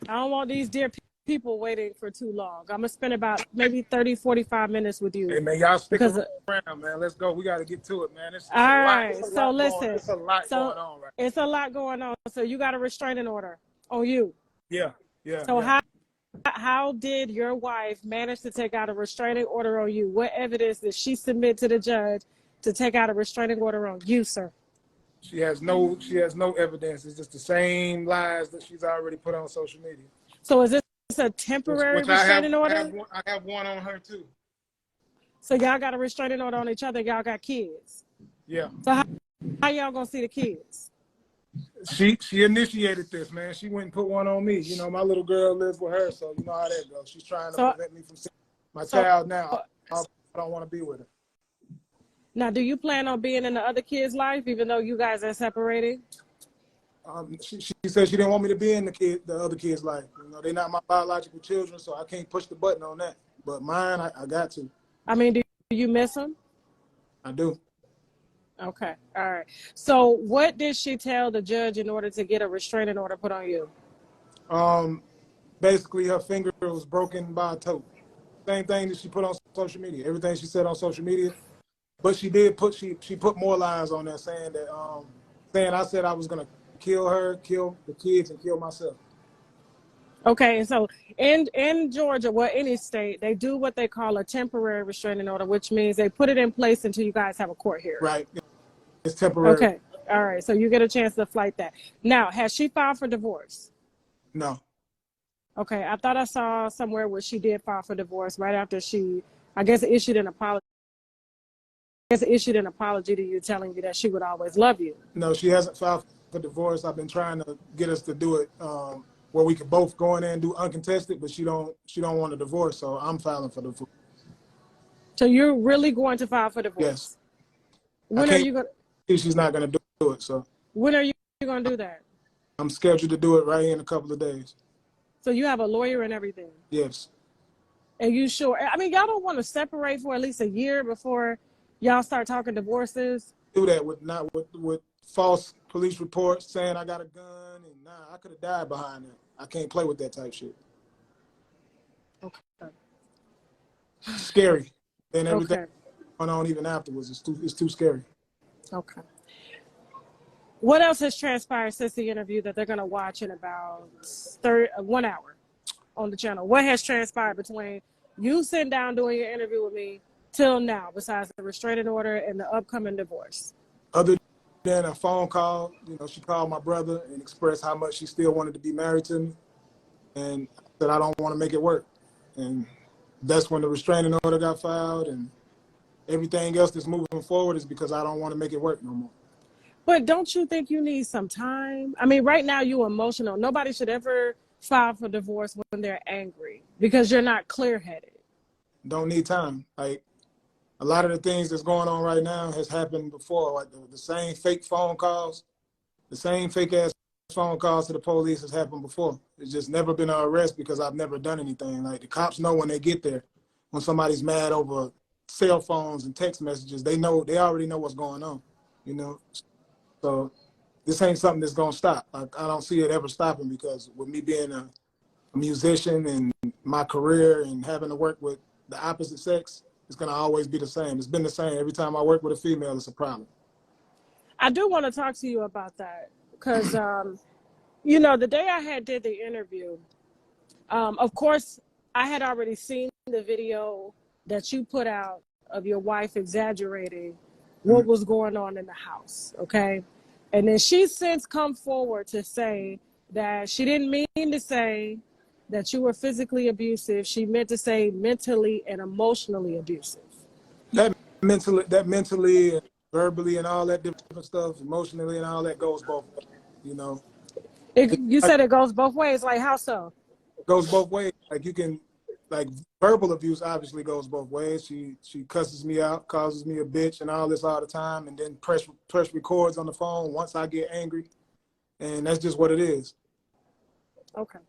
I don't want these dear people waiting for too long. I'm going to spend about maybe 30, 45 minutes with you. Hey, man, y'all stick because around, man. Let's go. We got to get to it, man. It's all right. So listen. It's a lot going on right now. It's a lot going on. So you got a restraining order on you. Yeah. So how did your wife manage to take out a restraining order on you? What evidence did she submit to the judge to take out a restraining order on you, sir? She has no evidence. It's just the same lies that she's already put on social media. So is this a temporary restraining order? I have one on her too. So y'all got a restraining order on each other. Y'all got kids. Yeah. So how y'all gonna see the kids? She initiated this, man. She went and put one on me. You know, my little girl lives with her, so you know how that goes. She's trying to prevent me from seeing my child now. I don't want to be with her. Now, do you plan on being in the other kid's life, even though you guys are separated? She said she didn't want me to be in the other kid's life. You know, they're not my biological children, so I can't push the button on that. But mine, I got to. I mean, do you miss them? I do. Okay. All right. So what did she tell the judge in order to get a restraining order put on you? Basically, her finger was broken by a toe. Same thing that she put on social media. Everything she said on social media. But she did put she put more lies on there saying that saying I said I was gonna kill her, kill the kids, and kill myself. Okay, so in Georgia, well, any state, they do what they call a temporary restraining order, which means they put it in place until you guys have a court hearing. Right. It's temporary. Okay. All right. So you get a chance to fight that. Now, has she filed for divorce? No. Okay. I thought I saw somewhere where she did file for divorce right after she, I guess, issued an apology. Issued an apology to you, telling you that she would always love you. No, she hasn't filed for divorce. I've been trying to get us to do it where we could both go in there and do uncontested, but she don't want a divorce, so I'm filing for divorce. So you're really going to file for divorce? Yes. When are you going? She's not going to do it. So when are you going to do that? I'm scheduled to do it right in a couple of days. So you have a lawyer and everything? Yes. Are you sure? I mean, y'all don't want to separate for at least a year before y'all start talking divorces? Do that with false police reports saying I got a gun, and I could have died behind that. I can't play with that type shit. Okay. Scary. And everything going on even afterwards. It's too scary. Okay. What else has transpired since the interview that they're going to watch in about 1 hour on the channel? What has transpired between you sitting down doing your interview with me till now, besides the restraining order and the upcoming divorce? Other than a phone call, you know, she called my brother and expressed how much she still wanted to be married to me, and that I don't want to make it work. And that's when the restraining order got filed, and everything else that's moving forward is because I don't want to make it work no more. But don't you think you need some time? I mean, right now you're emotional. Nobody should ever file for divorce when they're angry because you're not clear-headed. Don't need time. Like, a lot of the things that's going on right now has happened before. Like the same fake phone calls, the same fake-ass phone calls to the police has happened before. It's just never been an arrest because I've never done anything. Like, the cops know when they get there, when somebody's mad over cell phones and text messages, they already know what's going on, you know? So this ain't something that's gonna stop. Like, I don't see it ever stopping, because with me being a musician and my career and having to work with the opposite sex, it's gonna always be the same. It's been the same. Every time I work with a female, it's a problem. I do want to talk to you about that because, you know, the day I did the interview, of course, I had already seen the video that you put out of your wife exaggerating what was going on in the house, okay? And then she's since come forward to say that she didn't mean to say that you were physically abusive. She meant to say mentally and emotionally abusive. That mentally and verbally and all that different stuff, emotionally and all that goes both ways, you know? You said it goes both ways. Like, how so? It goes both ways. Like, you can, like, verbal abuse obviously goes both ways. She cusses me out, calls me a bitch and all this all the time, and then press records on the phone once I get angry. And that's just what it is. Okay.